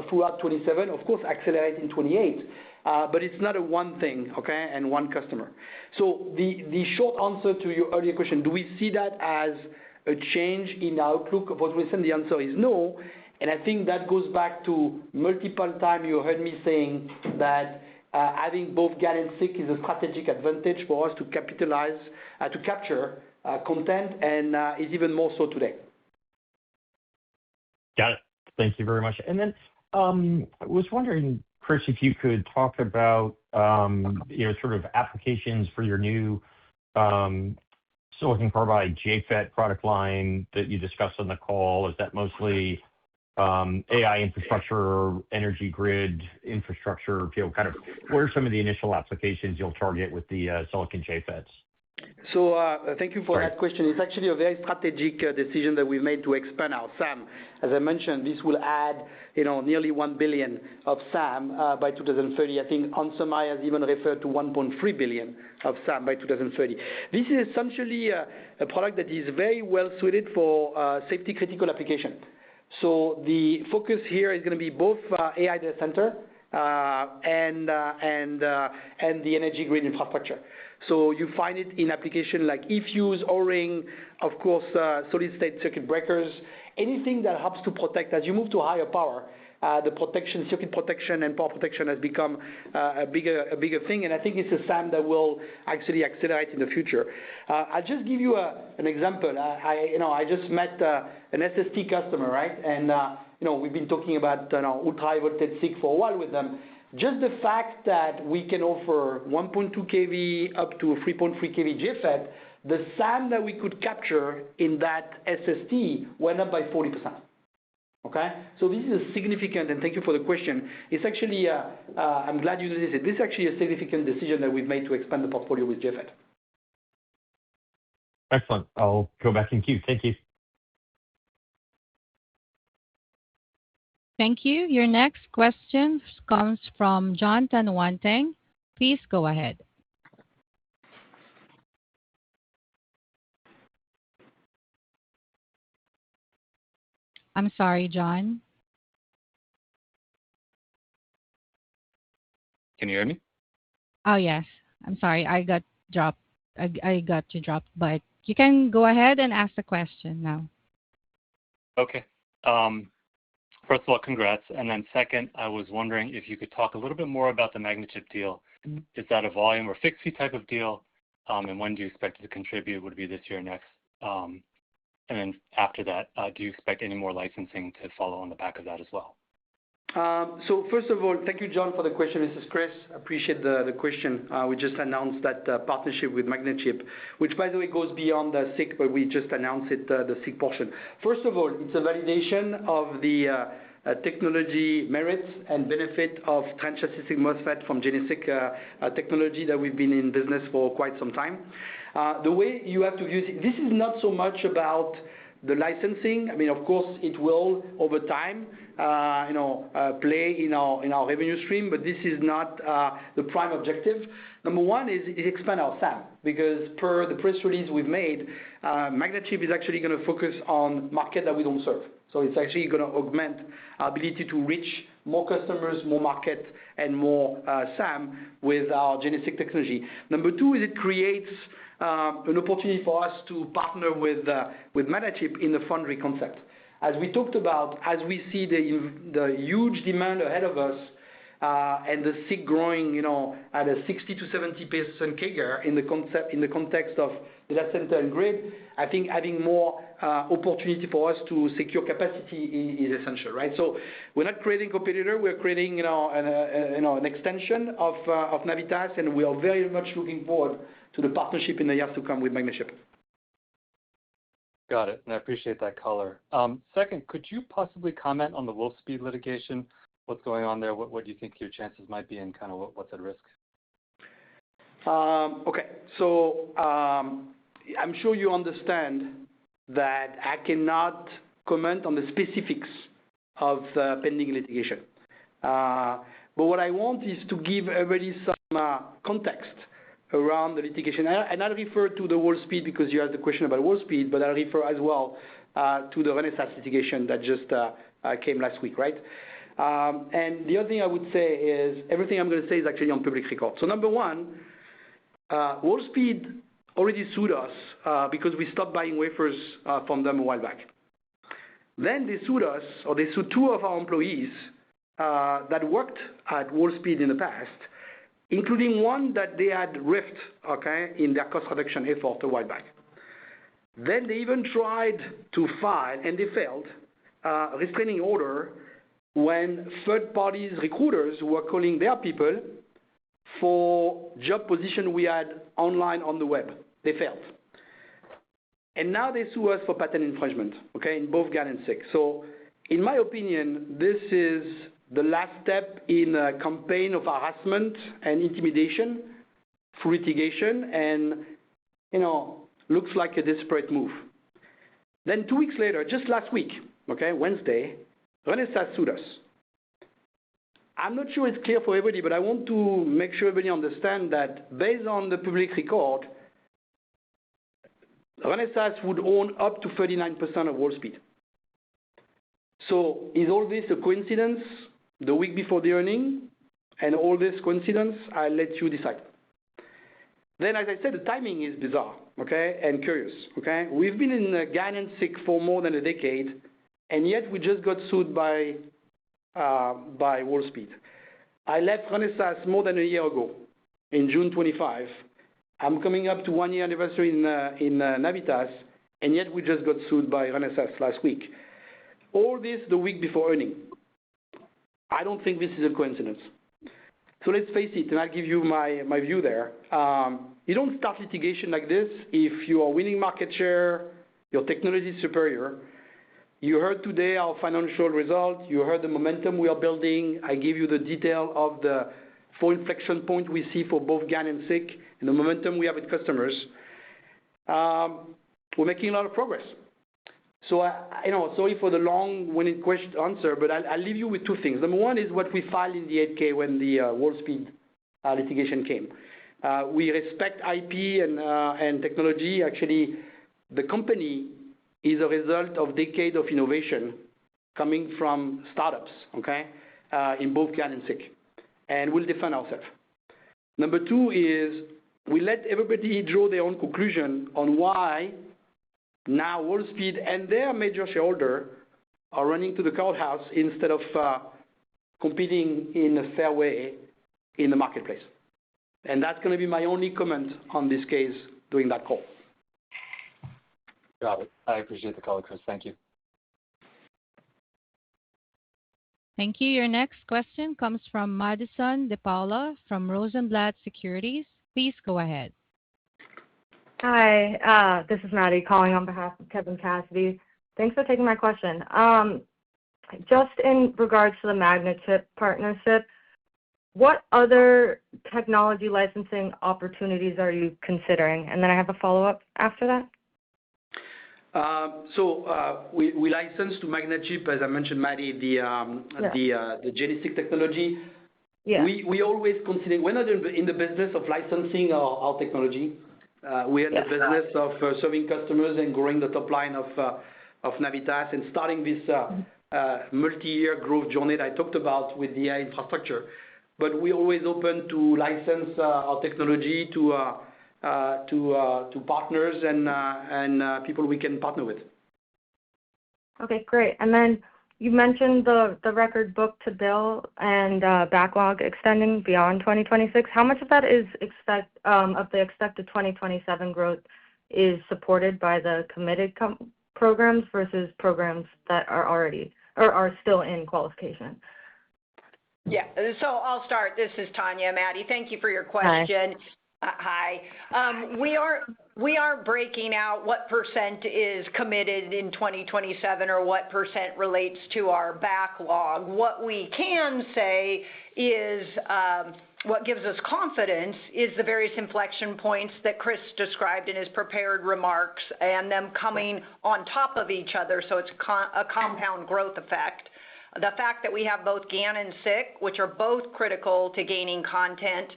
C: throughout 27, of course accelerate in 28, but it's not a one thing, okay, and one customer. So the short answer to your earlier question, do we see that as a change in the outlook of what we said? The answer is no, and I think that goes back to multiple times you heard me saying that having both GaN and SiC is a strategic advantage for us to capitalize, to capture content, and is even more so today.
E: Got it. Thank you very much. And then I was wondering, Chris, if you could talk about sort of applications for your new silicon carbide JFET product line that you discussed on the call. Is that mostly AI infrastructure, energy grid infrastructure? Kind of what are some of the initial applications you'll target with the silicon JFETs?
C: So thank you for that question. It's actually a very strategic decision that we've made to expand our SAM. As I mentioned, this will add nearly $1 billion of SAM by 2030. I think Onsemi has even referred to $1.3 billion of SAM by 2030. This is essentially a product that is very well suited for safety critical application. So the focus here is going to be both AI data center and the energy grid infrastructure. So you find it in application like eFuse, O-ring, of course, solid-state circuit breakers, anything that helps to protect. As you move to higher power, the protection, circuit protection and power protection has become a bigger thing, and I think it's a SAM that will actually accelerate in the future. I'll just give you an example. I just met an SST customer, right? And
F: we've been talking about ultra-high voltage SiC for a while with them. Just the fact that we can offer 1.2 kV up to 3.3 kV JFET, the SAM that we could capture in that SST went up by 40%. Okay, so this is a significant, and thank you for the question. It's actually, I'm glad you noticed it. This is actually a significant decision that we've made to expand the portfolio with JFET.
E: Excellent. I'll go back in queue. Thank you.
A: Thank you. Your next question comes from John Tanwanteng. Please go ahead. I'm sorry, John.
G: Can you hear me?
A: Oh, yes. I'm sorry. I got dropped. I got you dropped, but you can go ahead and ask the question now.
G: Okay. First of all, congrats. And then second, I was wondering if you could talk a little bit more about the Magnachip deal. Is that a volume or fixed fee type of deal? And when do you expect it to contribute? Would it be this year or next? And then after that, do you expect any more licensing to follow on the back of that as well?
F: So first of all, thank you, John, for the question. This is Chris. I appreciate the question. We just announced that partnership with Magnachip, which, by the way, goes beyond the SiC, but we just announced it, the SiC portion. First of all, it's a validation of the technology merits and benefit of trench assisted MOSFET from GeneSiC technology that we've been in business for quite some time. The way you have to use it, this is not so much about the licensing. I mean, of course, it will over time, play in our revenue stream, but this is not the prime objective. Number one is it expand our SAM because per the press release we've made, Magnachip is actually going to focus on market that we don't serve. So it's actually going to augment our ability to reach more customers, more market, and more SAM with our GeneSiC technology. Number two is it creates an opportunity for us to partner with Magnachip in the foundry concept. As we talked about, as we see the huge demand ahead of us and the SiC growing, at a 60 to 70% CAGR in the context of data center and grid, I think having more opportunity for us to secure capacity is essential, right? So we're not creating a competitor. We're creating, an extension of Navitas, and we are very much looking forward to the partnership in the years to come with Magnachip.
G: Got it, and I appreciate that color. Second, could you possibly comment on the Wolfspeed litigation? What's going on there? What do you think your chances might be, and kind of what's at risk?
F: Okay, so I'm sure you understand that I cannot comment on the specifics of the pending litigation. But what I want is to give everybody some context around the litigation. And I'll refer to the Wolfspeed because you asked the question about Wolfspeed, but I'll refer as well to the Renesas litigation that just came last week, right? And the other thing I would say is everything I'm going to say is actually on public record. So number one, Wolfspeed already sued us because we stopped buying wafers from them a while back. Then they sued us, or they sued two of our employees that worked at Wolfspeed in the past, including one that they had riffed, okay, in their cost reduction effort a while back. Then they even tried to file, and they failed, restraining order when third parties recruiters were calling their people for job position we had online on the web. They failed. And now they sue us for patent infringement, okay, in both GaN and SiC. So in my opinion, this is the last step in a campaign of harassment and intimidation through litigation and, looks like a desperate move. Then 2 weeks later, just last week, okay, Wednesday, Renesas sued us. I'm not sure it's clear for everybody, but I want to make sure everybody understands that based on the public record, Renesas would own up to 39% of Wolfspeed. So is all this a coincidence the week before the earning? And all this coincidence, I'll let you decide. Then, as I said, the timing is bizarre, okay, and curious, okay? We've been in GaN and SiC for more than a decade, and yet we just got sued by Wolfspeed. I left Renesas more than a year ago, in June 25. I'm coming up to 1 year anniversary in Navitas, and yet we just got sued by Renesas last week. All this the week before earning. I don't think this is a coincidence. So let's face it, and I'll give you my view there. You don't start litigation like this if you are winning market share, your technology is superior. You heard today our financial results. You heard the momentum we are building. I gave you the detail of the 4 inflection point we see for both GaN and SiC and the momentum we have with customers. We're making a lot of progress. So, sorry for the long-winded answer, but I'll leave you with 2 things. Number one is what we filed in the 8K when the Wolfspeed litigation came. We respect IP and technology. Actually, the company is a result of decades of innovation coming from startups, okay, in both GaN and SiC. And we'll defend ourselves. Number 2 is we let everybody draw their own conclusion on why now Wolfspeed and their major shareholder are running to the courthouse instead of competing in a fair way in the marketplace. And that's going to be my only comment on this case during that call.
G: Got it. I appreciate the call, Chris. Thank you.
A: Thank you. Your next question comes from Madison DePaula from Rosenblatt Securities. Please go ahead.
H: Hi, this is Maddie calling on behalf of Kevin Cassidy. Thanks for taking my question. Just in regards to the Magnachip partnership, what other technology licensing opportunities are you considering? And then I have a follow-up after that.
F: We licensed to Magnachip, as I mentioned, Maddie, the GeneSiC technology. Yeah. We always consider we're not in the business of licensing our technology. We're in the business of serving customers and growing the top line of Navitas and starting this multi-year growth journey that I talked about with the AI infrastructure. But we're always open to license our technology to partners and people we can partner with.
H: Okay, great. And then you mentioned the record book-to-bill and backlog extending beyond 2026. How much of that is of the expected 2027 growth is supported by the committed programs versus programs that are already or are still in qualification?
D: Yeah, so I'll start. This is Tanya. Maddie, thank you for your question. Hi. We aren't breaking out what percent is committed in 2027 or what percent relates to our backlog. What we can say is what gives us confidence is the various inflection points that Chris described in his prepared remarks and them coming on top of each other, so it's a compound growth effect. The fact that we have both GaN and SiC, which are both critical to gaining content.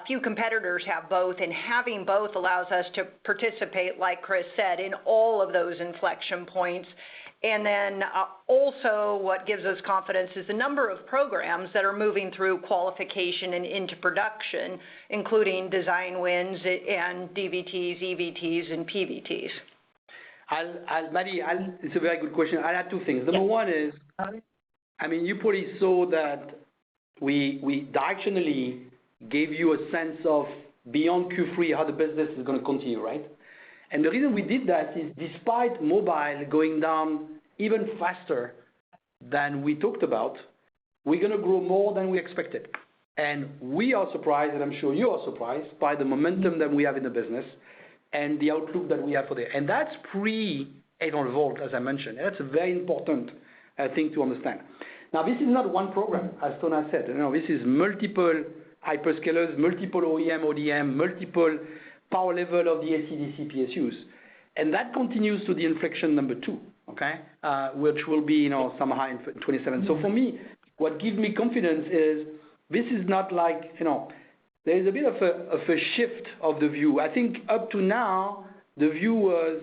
D: Few competitors have both, and having both allows us to participate, like Chris said, in all of those inflection points. And then also what gives us confidence is the number of programs that are moving through qualification and into production, including design wins and DVTs, EVTs, and PVTs.
F: Maddie, it's a very good question. I'll add 2 things. Number one is, you probably saw that we directionally gave you a sense of beyond Q3 how the business is going to continue, right? And the reason we did that is despite mobile going down even faster than we talked about, we're going to grow more than we expected. And we are surprised, and I'm sure you are surprised, by the momentum that we have in the business and the outlook that we have for there. And that's pre-800 volt, as I mentioned. That's a very important thing to understand. Now, this is not one program, as Tona said. This is multiple hyperscalers, multiple OEM, ODM, multiple power level of the AC/DC PSUs. And that continues to the inflection number 2, okay, which will be somehow in 27. So for me, what gives me confidence is this is not like, there is a bit of a shift of the view. I think up to now, the view was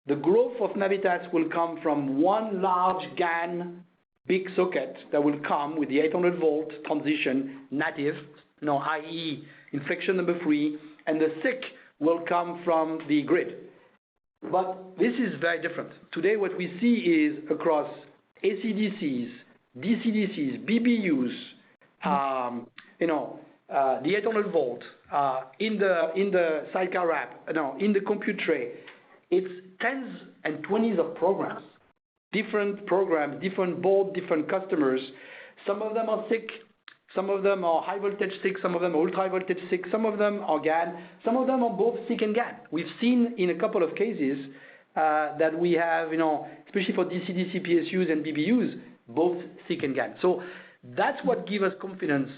F: the growth of Navitas will come from one large GaN big socket that will come with the 800 volt transition native, i.e. inflection number 3, and the SiC will come from the grid. But this is very different. Today what we see is across AC/DCs, DC/DCs, BBUs, the 800 volt, in the sidecar wrap, in the compute tray, it's tens and 20s of programs different programs, different board, different customers. Some of them are SiC, some of them are high voltage SiC, some of them are ultra high voltage SiC, some of them are GaN, some of them are both SiC and GaN. We've seen in a couple of cases that we have, especially for DC-DC PSUs and BBUs, both SiC and GaN. So that's what gives us confidence,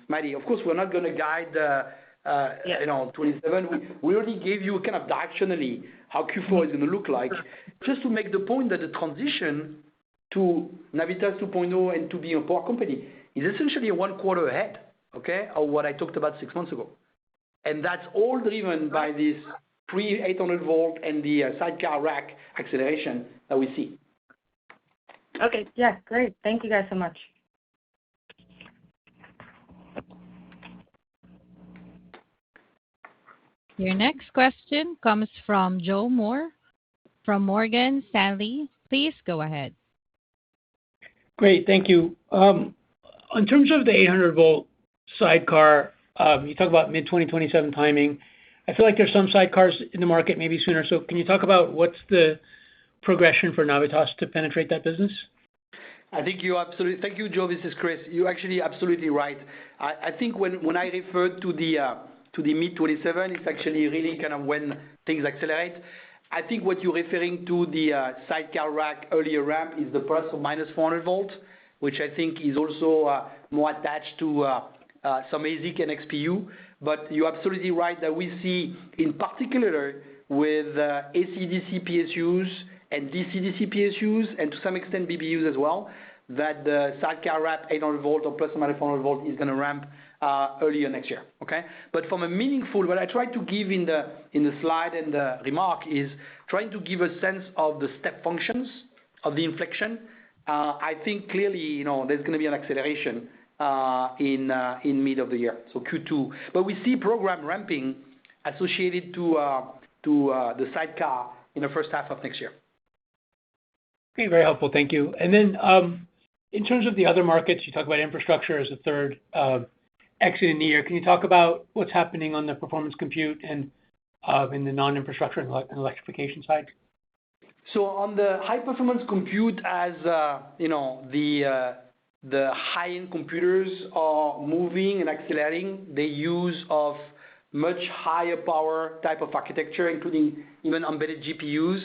F: Maddie. Of course, we're not going to guide 27. We already gave you kind of directionally how Q4 is going to look like, just to make the point that the transition to Navitas 2.0 and to being a power company is essentially 1 quarter ahead, okay, of what I talked about 6 months ago. And that's all driven by this pre-800 volt and the sidecar rack acceleration that we see.
H: Okay, yeah, great. Thank you guys so much.
A: Your next question comes from Joe Moore from Morgan Stanley. Please go ahead.
I: Great, thank you. In terms of the 800 volt sidecar, you talk about mid-2027 timing. I feel like there's some sidecars in the market maybe sooner. So can you talk about what's the progression for Navitas to penetrate that business?
F: I think you absolutely. Thank you, Joe. This is Chris. You're actually absolutely right. I think when I referred to the mid-27, it's actually really kind of when things accelerate. I think what you're referring to, the sidecar rack earlier ramp, is the plus or minus 400 volt, which I think is also more attached to some ASIC and XPU. But you're absolutely right that we see, in particular, with AC-DC PSUs and DC-DC PSUs, and to some extent BBUs as well, that the sidecar rack 800 volt or plus or minus 400 volt is going to ramp earlier next year. Okay, but from a meaningful, what I tried to give in the slide and the remark is trying to give a sense of the step functions of the inflection. I think clearly, there's going to be an acceleration in mid of the year, so Q2. But we see program ramping associated to the sidecar in the first half of next year.
I: Okay, very helpful. Thank you. And then in terms of the other markets, you talk about infrastructure as a third exit in the year. Can you talk about what's happening on the performance compute and in the non-infrastructure and electrification side?
F: So on the high performance compute, as the high-end computers are moving and accelerating, the use of much higher power type of architecture, including even embedded GPUs.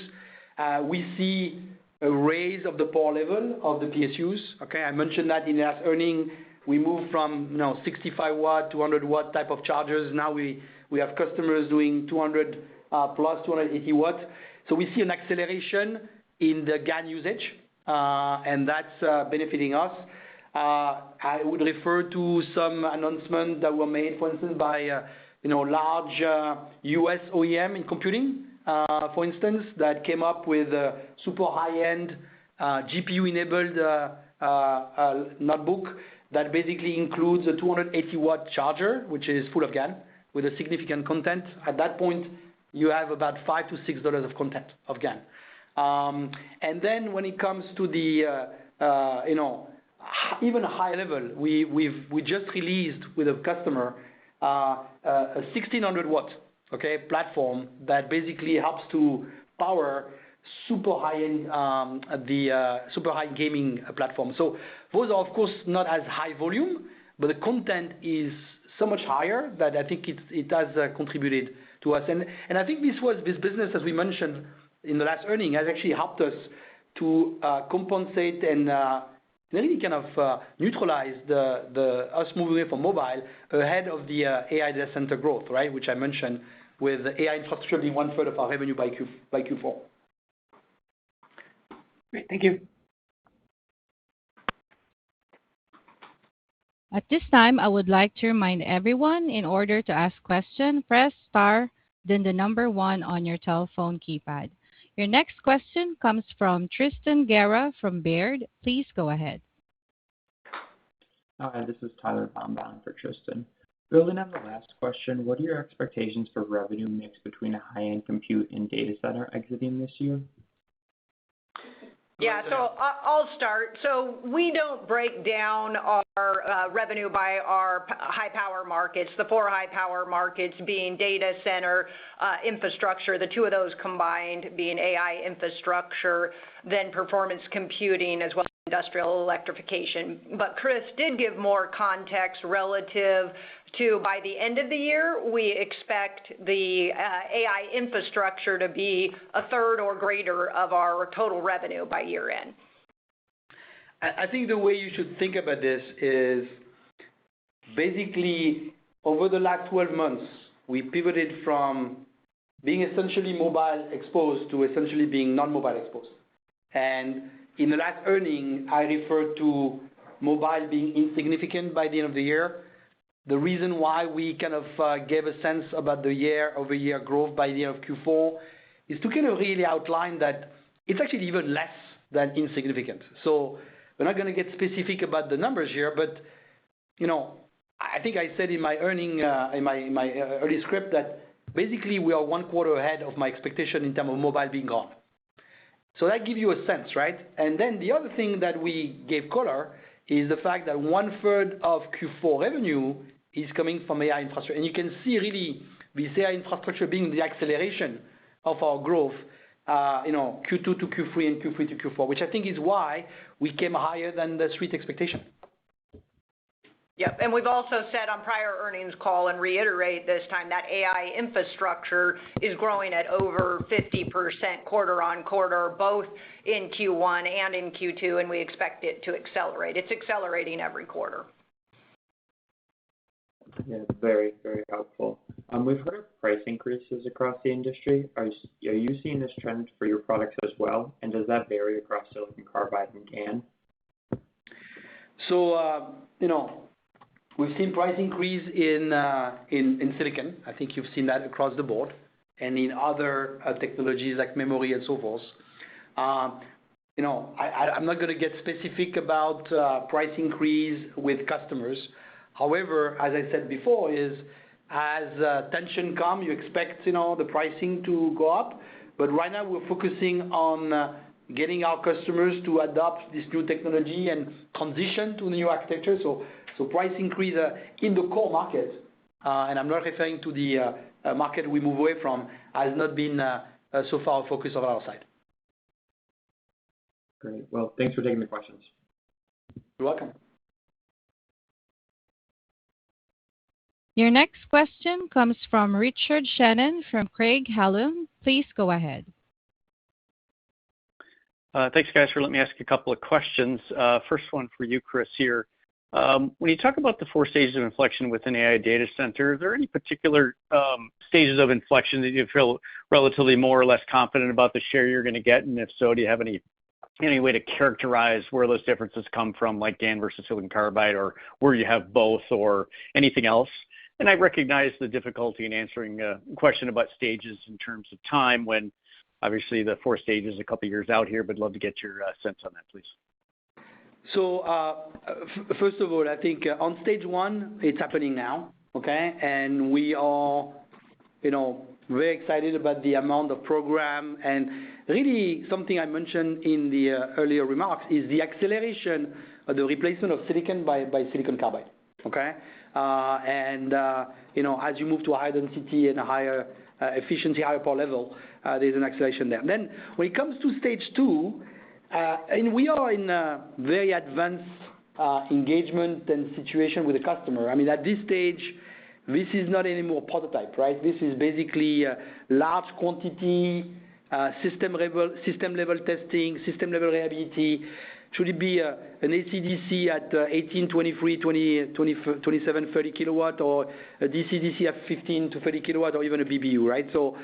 F: We see a raise of the power level of the PSUs. Okay, I mentioned that in the last earning, we moved from 65 watt to 100 watt type of chargers. Now we have customers doing 200 plus 280 watt. So we see an acceleration in the GaN usage, and that's benefiting us. I would refer to some announcements that were made, for instance, by large US OEM in computing, for instance, that came up with a super high-end GPU-enabled notebook that basically includes a 280 watt charger, which is full of GaN with a significant content. At that point, you have about $5 to $6 of content of GaN. And then when it comes to the even a high level, we just released with a customer a 1600 watt platform that basically helps to power super high-end the super high gaming platform. So those are of course not as high volume, but the content is so much higher that I think it has contributed to us. And I think this business, as we mentioned in the last earning, has actually helped us to compensate and really kind of neutralize the us moving away from mobile ahead of the AI data center growth, right? Which I mentioned, with AI infrastructure being 1/3 of our revenue by Q4.
I: Great, thank you.
A: At this time, I would like to remind everyone, in order to ask question, press star, then the number 1 on your telephone keypad. Your next question comes from Tristan Gerra from Baird. Please go ahead.
J: Hi, this is Tyler Baumbaum for Tristan. Building on the last question, what are your expectations for revenue mix between a high-end compute and data center exiting this year?
D: Yeah, so I'll start. So we don't break down our revenue by our high power markets, the 4 high power markets being data center, infrastructure, the 2 of those combined being AI infrastructure, then performance computing as well as industrial electrification. But Chris did give more context relative to by the end of the year, we expect the AI infrastructure to be a third or greater of our total revenue by year end.
F: I think the way you should think about this is basically over the last 12 months, we pivoted from being essentially mobile exposed to essentially being non-mobile exposed. And in the last earning, I referred to mobile being insignificant by the end of the year. The reason why we kind of gave a sense about the year-over-year growth by the end of Q4 is to kind of really outline that it's actually even less than insignificant. So we're not going to get specific about the numbers here, but I think I said in my early script that basically we are 1 quarter ahead of my expectation in terms of mobile being gone. So that gives you a sense, right? And then the other thing that we gave color is the fact that 1/3 of Q4 revenue is coming from AI infrastructure. And you can see really this AI infrastructure being the acceleration of our growth, Q2 to Q3 and Q3 to Q4, which I think is why we came higher than the street expectation.
D: Yep, and we've also said on prior earnings call and reiterate this time that AI infrastructure is growing at over 50% quarter on quarter, both in Q1 and in Q2, and we expect it to accelerate. It's accelerating every quarter.
J: Yeah, very, very helpful. We've heard of price increases across the industry. Are you seeing this trend for your products as well? And does that vary across silicon carbide and GaN?
F: So, we've seen price increase in silicon. I think you've seen that across the board and in other technologies like memory and so forth. I'm not going to get specific about price increase with customers. However, as I said before, as tension comes, you expect the pricing to go up. But right now we're focusing on getting our customers to adopt this new technology and transition to the new architecture. So price increase in the core market, and I'm not referring to the market we move away from, has not been so far a focus of our side.
J: Great. Well, thanks for taking the questions.
F: You're welcome.
A: Your next question comes from Richard Shannon from Craig-Hallum. Please go ahead.
K: Thanks, guys, for letting me ask a couple of questions. First one for you, Chris, here. When you talk about the 4 stages of inflection within AI data center, are there any particular stages of inflection that you feel relatively more or less confident about the share you're going to get? And if so, do you have any way to characterize where those differences come from, like GaN versus silicon carbide, or where you have both, or anything else? And I recognize the difficulty in answering a question about stages in terms of time when obviously the 4 stages a couple of years out here, but love to get your sense on that, please.
F: So first of all, I think on stage 1, it's happening now, okay? And we are, very excited about the amount of program. And really something I mentioned in the earlier remarks is the acceleration of the replacement of silicon by silicon carbide, okay? As you move to a higher density and a higher efficiency, higher power level, there's an acceleration there. Then when it comes to stage 2, and we are in a very advanced engagement and situation with the customer. I mean, at this stage, this is not anymore prototype, right? This is basically large quantity, system level testing, system level reliability. Should it be an AC/DC at 18, 23, 20, 27, 30 kilowatt, or a DC/DC at 15 to 30 kilowatt, or even a BBU, right? So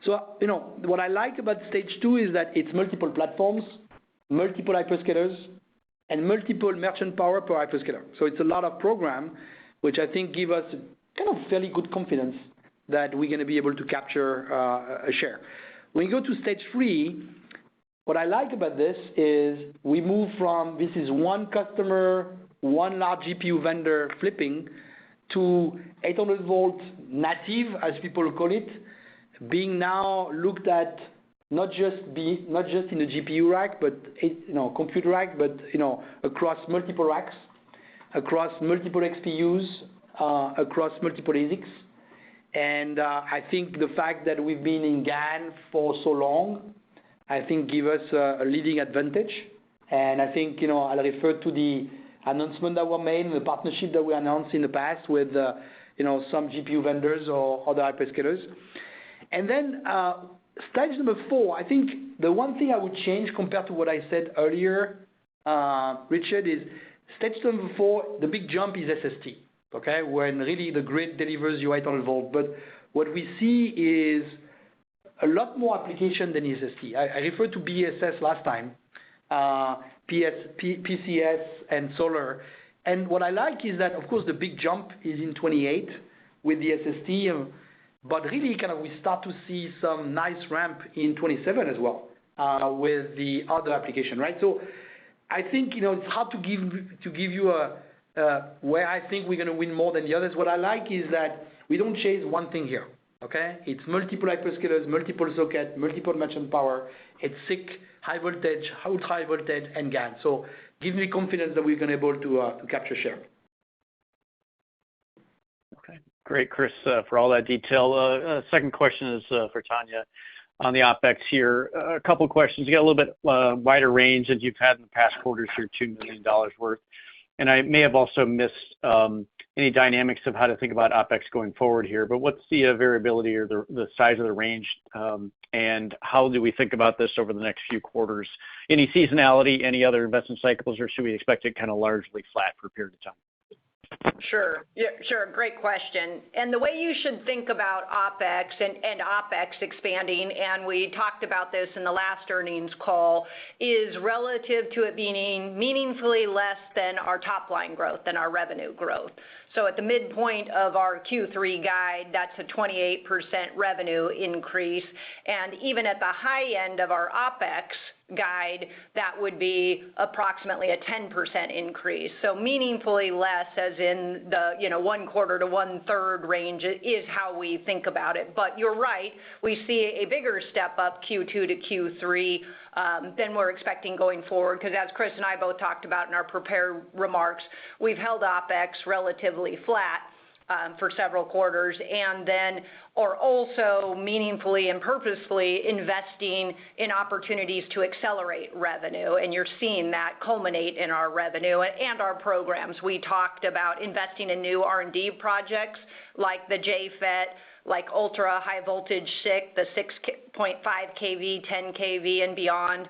F: what I like about stage 2 is that it's multiple platforms, multiple hyperscalers, and multiple merchant power per hyperscaler. So it's a lot of program, which I think give us kind of fairly good confidence that we're going to be able to capture a share. When you go to stage 3, what I like about this is we move from this is one customer, one large GPU vendor flipping to 800 volt native, as people call it, being now looked at not just in the GPU rack, but compute rack, but across multiple racks, across multiple XPUs, across multiple ASICs. And I think the fact that we've been in GaN for so long, I think give us a leading advantage. And I think I'll refer to the announcement that were made and the partnership that we announced in the past with some GPU vendors or other hyperscalers. And then stage number 4, I think the one thing I would change compared to what I said earlier, Richard, is stage number 4, the big jump is SST, okay, when really the grid delivers you 800 volt. But what we see is a lot more application than SST. I referred to BESS last time, PCS and solar. And what I like is that, of course, the big jump is in 28 with the SST, but really we start to see some nice ramp in 27 as well with the other application, right? So I think it's hard to give you where I think we're going to win more than the others. What I like is that we don't chase one thing here, okay? It's multiple hyperscalers, multiple socket, multiple merchant power. It's SiC, high voltage, ultra high voltage, and GaN. So give me confidence that we're going to be able to capture share.
K: Okay, great, Chris, for all that detail. Second question is for Tanya on the OpEx here. A couple of questions. You got a little bit wider range than you've had in the past quarters here, $2 million worth. And I may have also missed any dynamics of how to think about OpEx going forward here, but what's the variability or the size of the range, and how do we think about this over the next few quarters? Any seasonality, any other investment cycles, or should we expect it kind of largely flat for a period of time?
D: Sure. Yeah, sure. Great question. And the way you should think about OpEx and OpEx expanding, and we talked about this in the last earnings call, is relative to it being meaningfully less than our top line growth, than our revenue growth. So at the midpoint of our Q3 guide, that's a 28% revenue increase. And even at the high end of our OpEx guide, that would be approximately a 10% increase. So meaningfully less, as in the 1/4 to 1/3 range is how we think about it. But you're right, we see a bigger step up Q2 to Q3 than we're expecting going forward, because as Chris and I both talked about in our prepared remarks, we've held OpEx relatively flat for several quarters, and then are also meaningfully and purposefully investing in opportunities to accelerate revenue. And you're seeing that culminate in our revenue and our programs. We talked about investing in new R&D projects like the JFET, like ultra high voltage SiC, the 6.5 kV, 10 kV and beyond,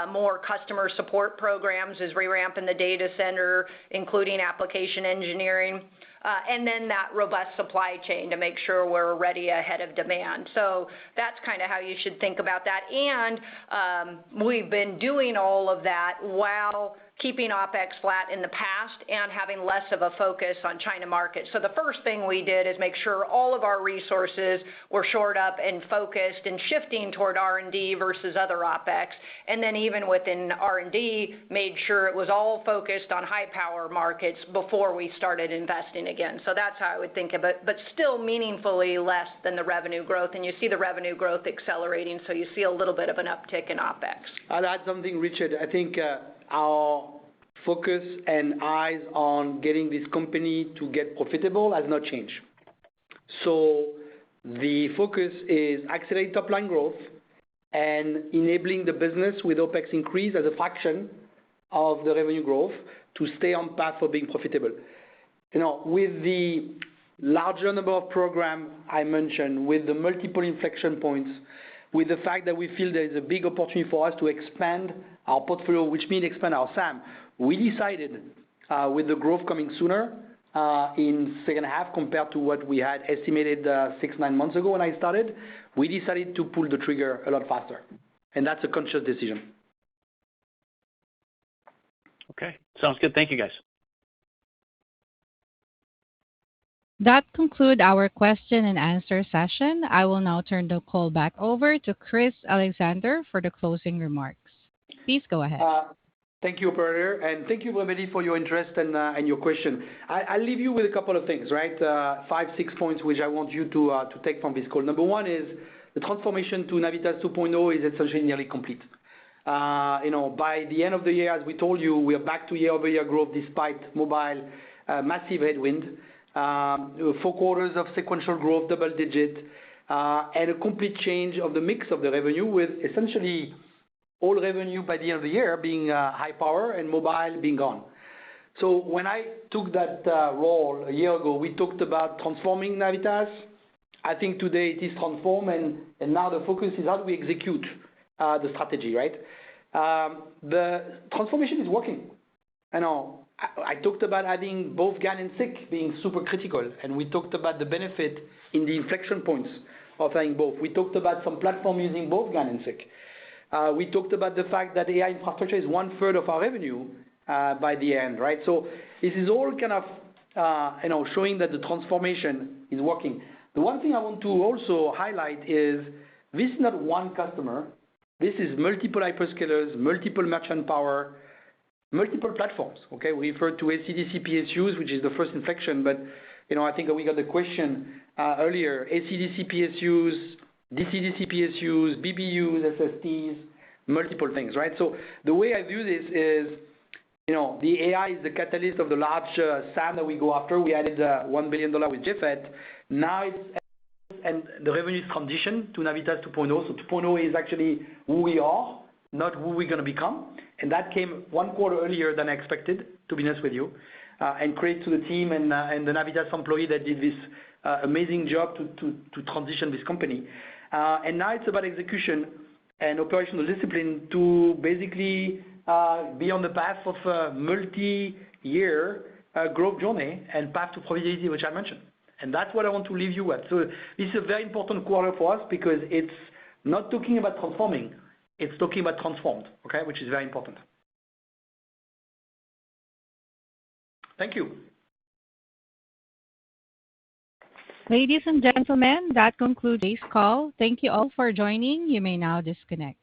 D: more customer support programs as we ramp in the data center, including application engineering, and then that robust supply chain to make sure we're ready ahead of demand. So that's kind of how you should think about that. And we've been doing all of that while keeping OpEx flat in the past and having less of a focus on China market. So the first thing we did is make sure all of our resources were shored up and focused and shifting toward R&D versus other OpEx. And then even within R&D, made sure it was all focused on high power markets before we started investing again. So that's how I would think of it, but still meaningfully less than the revenue growth. And you see the revenue growth accelerating, so you see a little bit of an uptick in OpEx.
F: I'll add something, Richard. I think our focus and eyes on getting this company to get profitable has not changed. So the focus is accelerate top line growth and enabling the business with OpEx increase as a fraction of the revenue growth to stay on path for being profitable. With the larger number of programs I mentioned, with the multiple inflection points, with the fact that we feel there is a big opportunity for us to expand our portfolio, which means expand our SAM, we decided with the growth coming sooner in second half compared to what we had estimated 6-9 months ago when I started, we decided to pull the trigger a lot faster. And that's a conscious decision.
K: Okay, sounds good. Thank you, guys.
A: That concludes our question and answer session. I will now turn the call back over to Chris Alexander for the closing remarks. Please go ahead.
F: Thank you, operator, and thank you, everybody, for your interest and your question. I'll leave you with a couple of things, right? 5-6 points which I want you to take from this call. Number one is the transformation to Navitas 2.0 is essentially nearly complete. By the end of the year, as we told you, we are back to year-over-year growth despite mobile massive headwind. 4 quarters of sequential growth, double digit, and a complete change of the mix of the revenue, with essentially all revenue by the end of the year being high power and mobile being gone. So when I took that role a year ago, we talked about transforming Navitas. I think today it is transformed, and now the focus is how do we execute the strategy, right? The transformation is working. I talked about adding both GaN and SiC being super critical, and we talked about the benefit in the inflection points of having both. We talked about some platform using both GaN and SiC. We talked about the fact that AI infrastructure is 1/3 of our revenue by the end, right? So this is all kind of showing that the transformation is working. The one thing I want to also highlight is this is not one customer. This is multiple hyperscalers, multiple merchant power, multiple platforms. Okay, we referred to AC/DC PSUs, which is the first inflection, but I think we got the question earlier. AC/DC PSUs, DC/DC PSUs, BBUs, SSTs, multiple things, right? So the way I view this is, the AI is the catalyst of the large SAM that we go after. We added $1 billion with JFET. Now and the revenue is transition to Navitas 2.0. So 2.0 is actually who we are, not who we're going to become. And that came 1 quarter earlier than I expected, to be honest with you. And credit to the team and the Navitas employee that did this amazing job to transition this company. And now it's about execution and operational discipline to basically be on the path of a multi-year growth journey and path to profitability, which I mentioned. And that's what I want to leave you with. So this is a very important quarter for us because it's not talking about transforming, it's talking about transformed, okay, which is very important. Thank you.
A: Ladies and gentlemen, that concludes today's call. Thank you all for joining. You may now disconnect.